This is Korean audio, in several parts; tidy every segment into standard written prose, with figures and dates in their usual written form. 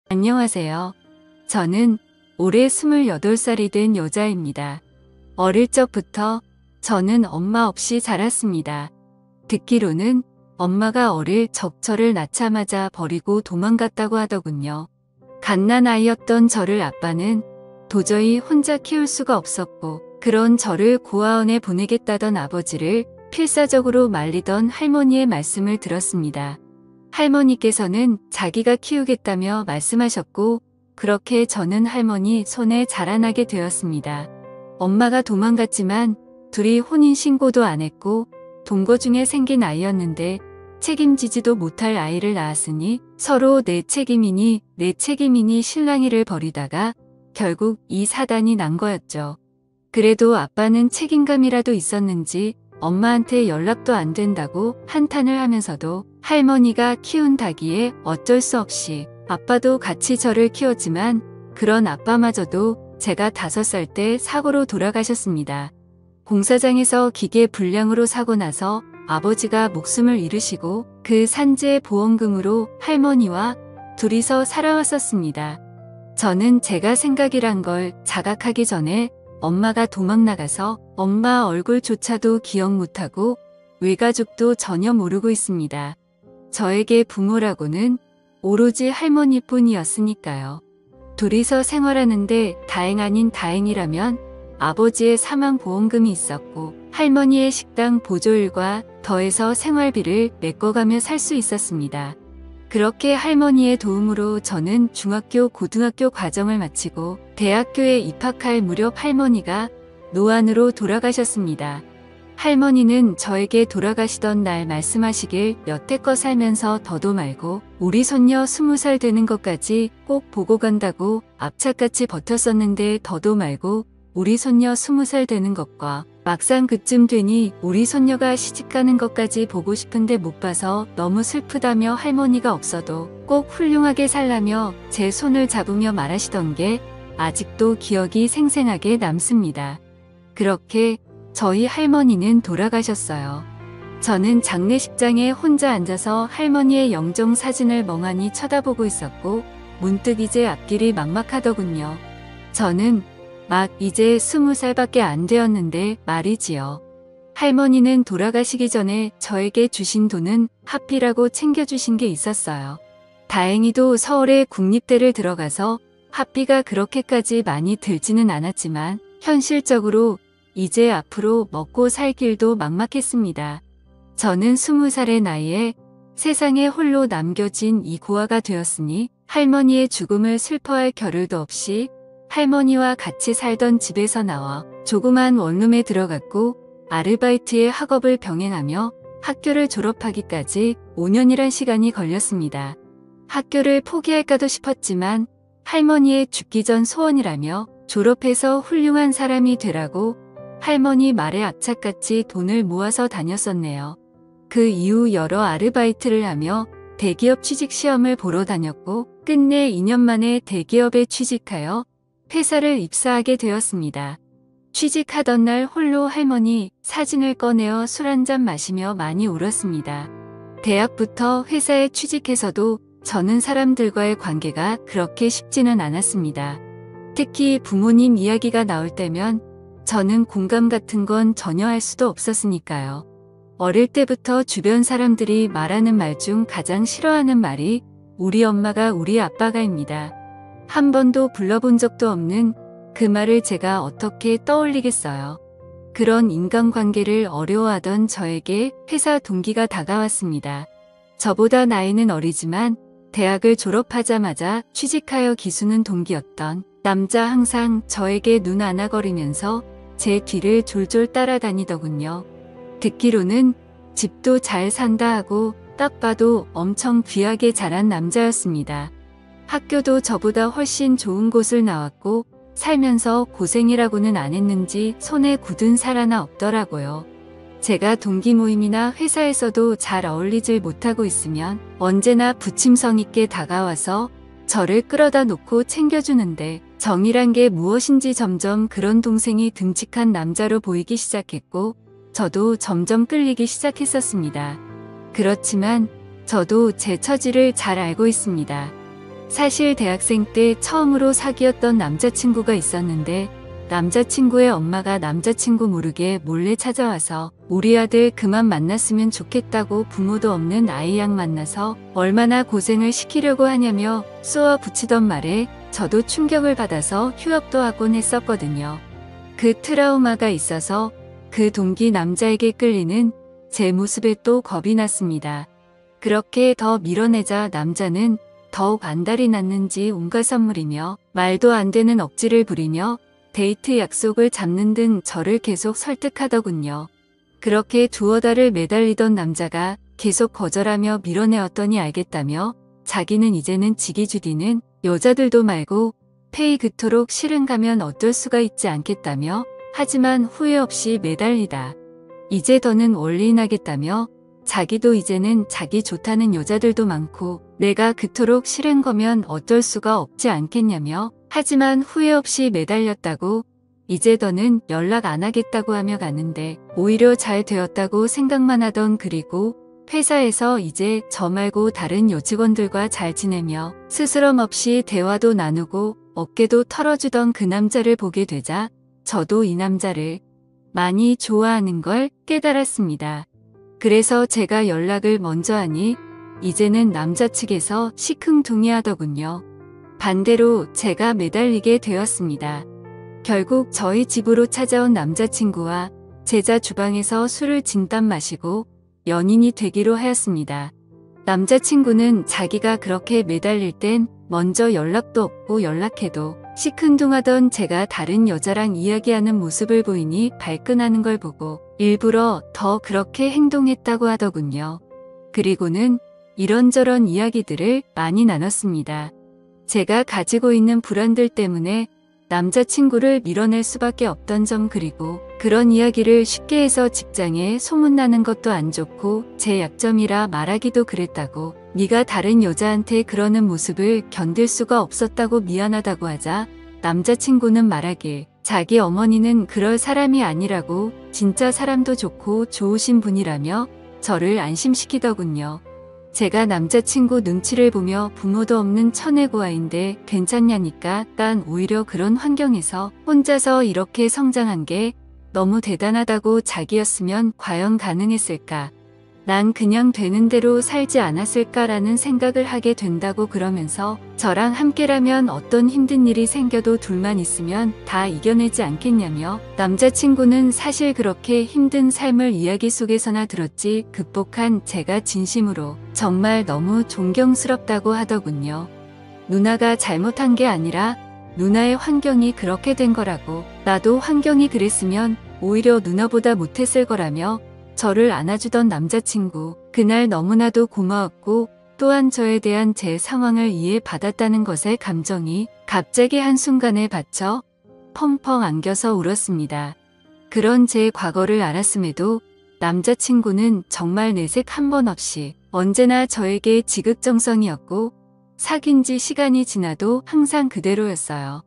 안녕하세요. 저는 올해 28살이 된 여자입니다. 어릴 적부터 저는 엄마 없이 자랐습니다. 듣기로는 엄마가 어릴 적 저를 낳자마자 버리고 도망갔다고 하더군요. 갓난아이였던 저를 아빠는 도저히 혼자 키울 수가 없었고, 그런 저를 고아원에 보내겠다던 아버지를 필사적으로 말리던 할머니의 말씀을 들었습니다. 할머니께서는 자기가 키우겠다며 말씀하셨고, 그렇게 저는 할머니 손에 자라나게 되었습니다. 엄마가 도망갔지만 둘이 혼인신고도 안 했고 동거 중에 생긴 아이였는데 책임지지도 못할 아이를 낳았으니 서로 내 책임이니 신랑이를 버리다가 결국 이 사단이 난 거였죠. 그래도 아빠는 책임감이라도 있었는지 엄마한테 연락도 안 된다고 한탄을 하면서도 할머니가 키운다기에 어쩔 수 없이 아빠도 같이 저를 키웠지만 그런 아빠마저도 제가 5살 때 사고로 돌아가셨습니다. 공사장에서 기계 불량으로 사고 나서 아버지가 목숨을 잃으시고 그 산재 보험금으로 할머니와 둘이서 살아왔었습니다. 저는 제가 생각이란 걸 자각하기 전에 엄마가 도망 나가서 엄마 얼굴조차도 기억 못하고 외가족도 전혀 모르고 있습니다. 저에게 부모라고는 오로지 할머니뿐이었으니까요. 둘이서 생활하는데 다행 아닌 다행이라면 아버지의 사망보험금이 있었고 할머니의 식당 보조일과 더해서 생활비를 메꿔가며 살 수 있었습니다. 그렇게 할머니의 도움으로 저는 중학교, 고등학교 과정을 마치고 대학교에 입학할 무렵 할머니가 노안으로 돌아가셨습니다. 할머니는 저에게 돌아가시던 날 말씀하시길 여태껏 살면서 더도 말고 우리 손녀 20살 되는 것까지 꼭 보고 간다고 압착같이 버텼었는데 더도 말고 우리 손녀 20살 되는 것과 막상 그쯤 되니 우리 손녀가 시집가는 것까지 보고 싶은데 못 봐서 너무 슬프다며 할머니가 없어도 꼭 훌륭하게 살라며 제 손을 잡으며 말하시던 게 아직도 기억이 생생하게 남습니다. 그렇게 저희 할머니는 돌아가셨어요. 저는 장례식장에 혼자 앉아서 할머니의 영정 사진을 멍하니 쳐다보고 있었고 문득 이제 앞길이 막막하더군요. 저는 막 이제 20살밖에 안 되었는데 말이지요. 할머니는 돌아가시기 전에 저에게 주신 돈은 학비라고 챙겨주신 게 있었어요. 다행히도 서울의 국립대를 들어가서 학비가 그렇게까지 많이 들지는 않았지만 현실적으로 이제 앞으로 먹고 살 길도 막막했습니다. 저는 20살의 나이에 세상에 홀로 남겨진 이 고아가 되었으니 할머니의 죽음을 슬퍼할 겨를도 없이 할머니와 같이 살던 집에서 나와 조그만 원룸에 들어갔고 아르바이트의 학업을 병행하며 학교를 졸업하기까지 5년이란 시간이 걸렸습니다. 학교를 포기할까도 싶었지만 할머니의 죽기 전 소원이라며 졸업해서 훌륭한 사람이 되라고 할머니 말에 악착같이 돈을 모아서 다녔었네요. 그 이후 여러 아르바이트를 하며 대기업 취직 시험을 보러 다녔고 끝내 2년 만에 대기업에 취직하여 회사를 입사하게 되었습니다. 취직하던 날 홀로 할머니 사진을 꺼내어 술 한잔 마시며 많이 울었습니다. 대학부터 회사에 취직해서도 저는 사람들과의 관계가 그렇게 쉽지는 않았습니다. 특히 부모님 이야기가 나올 때면 저는 공감 같은 건 전혀 할 수도 없었으니까요. 어릴 때부터 주변 사람들이 말하는 말 중 가장 싫어하는 말이 우리 엄마가 우리 아빠가입니다. 한 번도 불러본 적도 없는 그 말을 제가 어떻게 떠올리겠어요. 그런 인간관계를 어려워하던 저에게 회사 동기가 다가왔습니다. 저보다 나이는 어리지만 대학을 졸업하자마자 취직하여 기수는 동기였던 남자 항상 저에게 눈 안아거리면서 제 뒤를 졸졸 따라다니더군요. 듣기로는 집도 잘 산다 하고 딱 봐도 엄청 귀하게 자란 남자였습니다. 학교도 저보다 훨씬 좋은 곳을 나왔고 살면서 고생이라고는 안 했는지 손에 굳은 살 하나 없더라고요. 제가 동기 모임이나 회사에서도 잘 어울리질 못하고 있으면 언제나 부침성 있게 다가와서 저를 끌어다 놓고 챙겨주는데 정이란 게 무엇인지 점점 그런 동생이 듬직한 남자로 보이기 시작했고 저도 점점 끌리기 시작했었습니다. 그렇지만 저도 제 처지를 잘 알고 있습니다. 사실 대학생 때 처음으로 사귀었던 남자친구가 있었는데 남자친구의 엄마가 남자친구 모르게 몰래 찾아와서 우리 아들 그만 만났으면 좋겠다고 부모도 없는 아이양 만나서 얼마나 고생을 시키려고 하냐며 쏘아 붙이던 말에 저도 충격을 받아서 휴업도 하곤 했었거든요. 그 트라우마가 있어서 그 동기 남자에게 끌리는 제 모습에 또 겁이 났습니다. 그렇게 더 밀어내자 남자는 더욱 안달이 났는지 온갖 선물이며 말도 안 되는 억지를 부리며 데이트 약속을 잡는 등 저를 계속 설득하더군요. 그렇게 두어 달을 매달리던 남자가 계속 거절하며 밀어내었더니 알겠다며 자기는 이제는 지기주디는 여자들도 말고 페이 그토록 싫은 가면 어쩔 수가 있지 않겠다며 하지만 후회 없이 매달리다. 이제 더는 올인하겠다며 자기도 이제는 자기 좋다는 여자들도 많고 내가 그토록 싫은 거면 어쩔 수가 없지 않겠냐며 하지만 후회 없이 매달렸다고 이제 더는 연락 안 하겠다고 하며 가는데 오히려 잘 되었다고 생각만 하던 그리고 회사에서 이제 저 말고 다른 여직원들과 잘 지내며 스스럼 없이 대화도 나누고 어깨도 털어주던 그 남자를 보게 되자 저도 이 남자를 많이 좋아하는 걸 깨달았습니다. 그래서 제가 연락을 먼저 하니 이제는 남자 측에서 시큰둥해하더군요. 반대로 제가 매달리게 되었습니다. 결국 저희 집으로 찾아온 남자친구와 제자 주방에서 술을 진땀 마시고 연인이 되기로 하였습니다. 남자친구는 자기가 그렇게 매달릴 땐 먼저 연락도 없고 연락해도 시큰둥하던 제가 다른 여자랑 이야기하는 모습을 보이니 발끈하는 걸 보고 일부러 더 그렇게 행동했다고 하더군요. 그리고는 이런저런 이야기들을 많이 나눴습니다. 제가 가지고 있는 불안들 때문에 남자친구를 밀어낼 수밖에 없던 점 그리고 그런 이야기를 쉽게 해서 직장에 소문나는 것도 안 좋고 제 약점이라 말하기도 그랬다고 네가 다른 여자한테 그러는 모습을 견딜 수가 없었다고 미안하다고 하자 남자친구는 말하길 자기 어머니는 그럴 사람이 아니라고 진짜 사람도 좋고 좋으신 분이라며 저를 안심시키더군요. 제가 남자친구 눈치를 보며 부모도 없는 천혜고아인데 괜찮냐니까 난 오히려 그런 환경에서 혼자서 이렇게 성장한 게 너무 대단하다고 자기였으면 과연 가능했을까? 난 그냥 되는 대로 살지 않았을까라는 생각을 하게 된다고 그러면서 저랑 함께라면 어떤 힘든 일이 생겨도 둘만 있으면 다 이겨내지 않겠냐며 남자친구는 사실 그렇게 힘든 삶을 이야기 속에서나 들었지 극복한 제가 진심으로 정말 너무 존경스럽다고 하더군요. 누나가 잘못한 게 아니라 누나의 환경이 그렇게 된 거라고 나도 환경이 그랬으면 오히려 누나보다 못했을 거라며 저를 안아주던 남자친구 그날 너무나도 고마웠고 또한 저에 대한 제 상황을 이해받았다는 것에 감정이 갑자기 한순간에 받쳐 펑펑 안겨서 울었습니다. 그런 제 과거를 알았음에도 남자친구는 정말 내색 한 번 없이 언제나 저에게 지극정성이었고 사귄 지 시간이 지나도 항상 그대로였어요.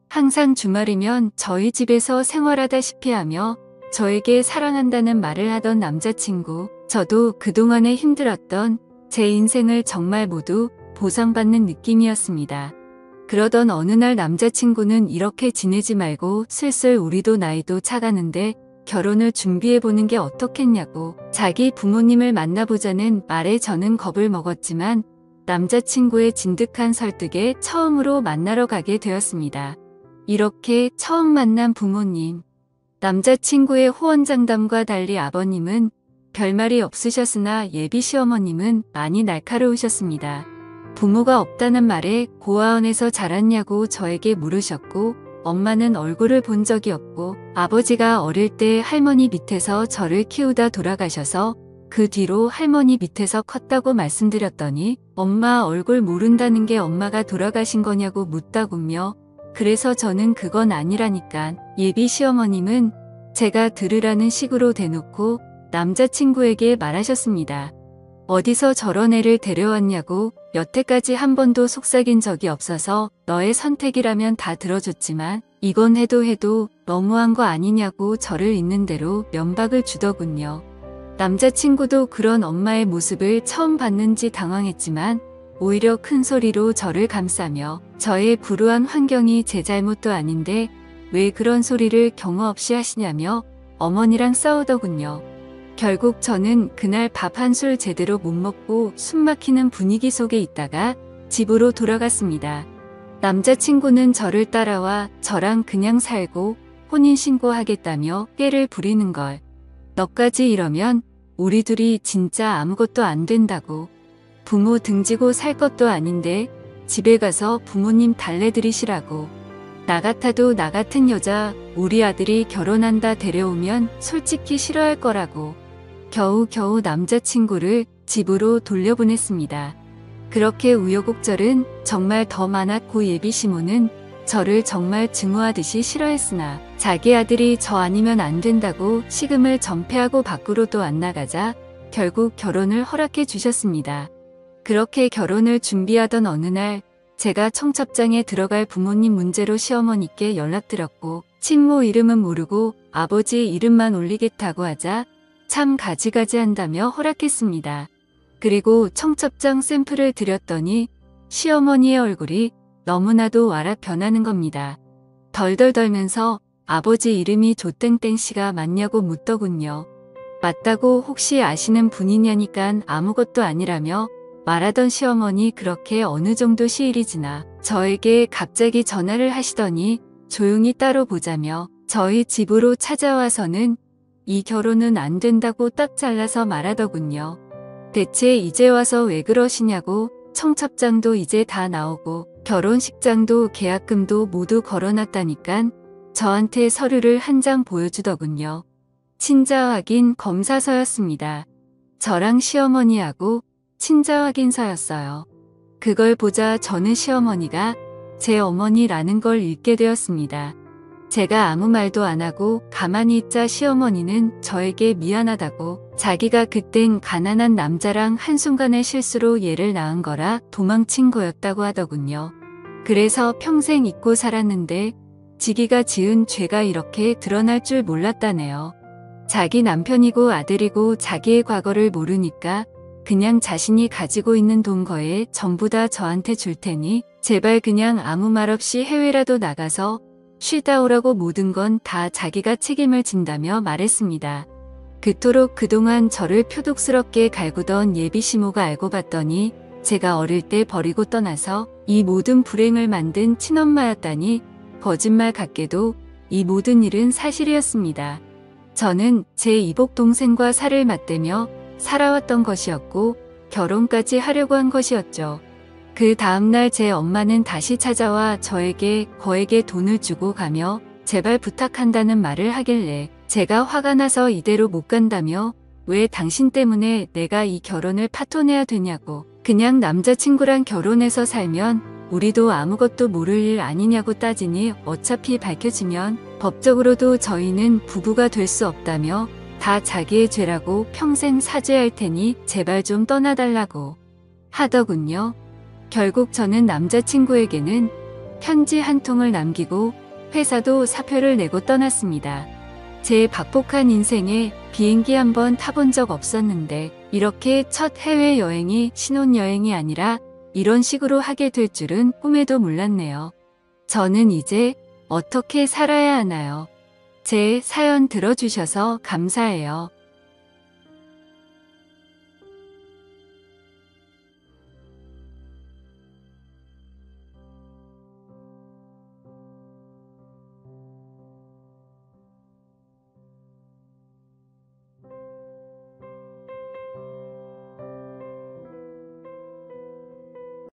항상 주말이면 저희 집에서 생활하다시피 하며 저에게 사랑한다는 말을 하던 남자친구, 저도 그동안에 힘들었던 제 인생을 정말 모두 보상받는 느낌이었습니다. 그러던 어느 날 남자친구는 이렇게 지내지 말고 슬슬 우리도 나이도 차가는데 결혼을 준비해보는 게 어떻겠냐고 자기 부모님을 만나보자는 말에 저는 겁을 먹었지만 남자친구의 진득한 설득에 처음으로 만나러 가게 되었습니다. 이렇게 처음 만난 부모님, 남자친구의 호언장담과 달리 아버님은 별말이 없으셨으나 예비 시어머님은 많이 날카로우셨습니다. 부모가 없다는 말에 고아원에서 자랐냐고 저에게 물으셨고 엄마는 얼굴을 본 적이 없고 아버지가 어릴 때 할머니 밑에서 저를 키우다 돌아가셔서 그 뒤로 할머니 밑에서 컸다고 말씀드렸더니 엄마 얼굴 모른다는 게 엄마가 돌아가신 거냐고 묻다구며 그래서 저는 그건 아니라니까 예비 시어머님은 제가 들으라는 식으로 대놓고 남자친구에게 말하셨습니다. 어디서 저런 애를 데려왔냐고 여태까지 한 번도 속삭인 적이 없어서 너의 선택이라면 다 들어줬지만 이건 해도 너무한 거 아니냐고 저를 있는 대로 면박을 주더군요. 남자친구도 그런 엄마의 모습을 처음 봤는지 당황했지만 오히려 큰 소리로 저를 감싸며 저의 불우한 환경이 제 잘못도 아닌데 왜 그런 소리를 경호 없이 하시냐며 어머니랑 싸우더군요. 결국 저는 그날 밥 한 술 제대로 못 먹고 숨막히는 분위기 속에 있다가 집으로 돌아갔습니다. 남자친구는 저를 따라와 저랑 그냥 살고 혼인신고하겠다며 깨를 부리는 걸. 너까지 이러면 우리 둘이 진짜 아무것도 안 된다고. 부모 등지고 살 것도 아닌데 집에 가서 부모님 달래드리시라고. 나 같아도 나 같은 여자 우리 아들이 결혼한다 데려오면 솔직히 싫어할 거라고. 겨우겨우 남자친구를 집으로 돌려보냈습니다. 그렇게 우여곡절은 정말 더 많았고 예비시모는 저를 정말 증오하듯이 싫어했으나 자기 아들이 저 아니면 안 된다고 식음을 전폐하고 밖으로도 안 나가자 결국 결혼을 허락해 주셨습니다. 그렇게 결혼을 준비하던 어느 날 제가 청첩장에 들어갈 부모님 문제로 시어머니께 연락드렸고 친모 이름은 모르고 아버지 이름만 올리겠다고 하자 참 가지가지 한다며 허락했습니다. 그리고 청첩장 샘플을 드렸더니 시어머니의 얼굴이 너무나도 와락 변하는 겁니다. 덜덜 떨면서 아버지 이름이 조땡땡씨가 맞냐고 묻더군요. 맞다고 혹시 아시는 분이냐니깐 아무것도 아니라며 말하던 시어머니 그렇게 어느 정도 시일이 지나 저에게 갑자기 전화를 하시더니 조용히 따로 보자며 저희 집으로 찾아와서는 이 결혼은 안 된다고 딱 잘라서 말하더군요. 대체 이제 와서 왜 그러시냐고. 청첩장도 이제 다 나오고 결혼식장도 계약금도 모두 걸어놨다니깐 저한테 서류를 한 장 보여주더군요. 친자 확인 검사서였습니다. 저랑 시어머니하고 친자 확인서였어요. 그걸 보자 저는 시어머니가 제 어머니라는 걸 읽게 되었습니다. 제가 아무 말도 안 하고 가만히 있자 시어머니는 저에게 미안하다고 자기가 그땐 가난한 남자랑 한순간의 실수로 얘를 낳은 거라 도망친 거였다고 하더군요. 그래서 평생 잊고 살았는데 지기가 지은 죄가 이렇게 드러날 줄 몰랐다네요. 자기 남편이고 아들이고 자기의 과거를 모르니까 그냥 자신이 가지고 있는 돈 거에 전부 다 저한테 줄 테니 제발 그냥 아무 말 없이 해외라도 나가서 쉬다 오라고 모든 건 다 자기가 책임을 진다며 말했습니다. 그토록 그동안 저를 표독스럽게 갈구던 예비시모가 알고 봤더니 제가 어릴 때 버리고 떠나서 이 모든 불행을 만든 친엄마였다니 거짓말 같게도 이 모든 일은 사실이었습니다. 저는 제 이복 동생과 살을 맞대며 살아왔던 것이었고 결혼까지 하려고 한 것이었죠. 그 다음날 제 엄마는 다시 찾아와 저에게 거액의 돈을 주고 가며 제발 부탁한다는 말을 하길래 제가 화가 나서 이대로 못 간다며 왜 당신 때문에 내가 이 결혼을 파토내야 되냐고 그냥 남자친구랑 결혼해서 살면 우리도 아무것도 모를 일 아니냐고 따지니 어차피 밝혀지면 법적으로도 저희는 부부가 될 수 없다며 다 자기의 죄라고 평생 사죄할 테니 제발 좀 떠나달라고 하더군요. 결국 저는 남자친구에게는 편지 한 통을 남기고 회사도 사표를 내고 떠났습니다. 제 박복한 인생에 비행기 한 번 타본 적 없었는데 이렇게 첫 해외여행이 신혼여행이 아니라 이런 식으로 하게 될 줄은 꿈에도 몰랐네요. 저는 이제 어떻게 살아야 하나요? 제 사연 들어주셔서 감사해요.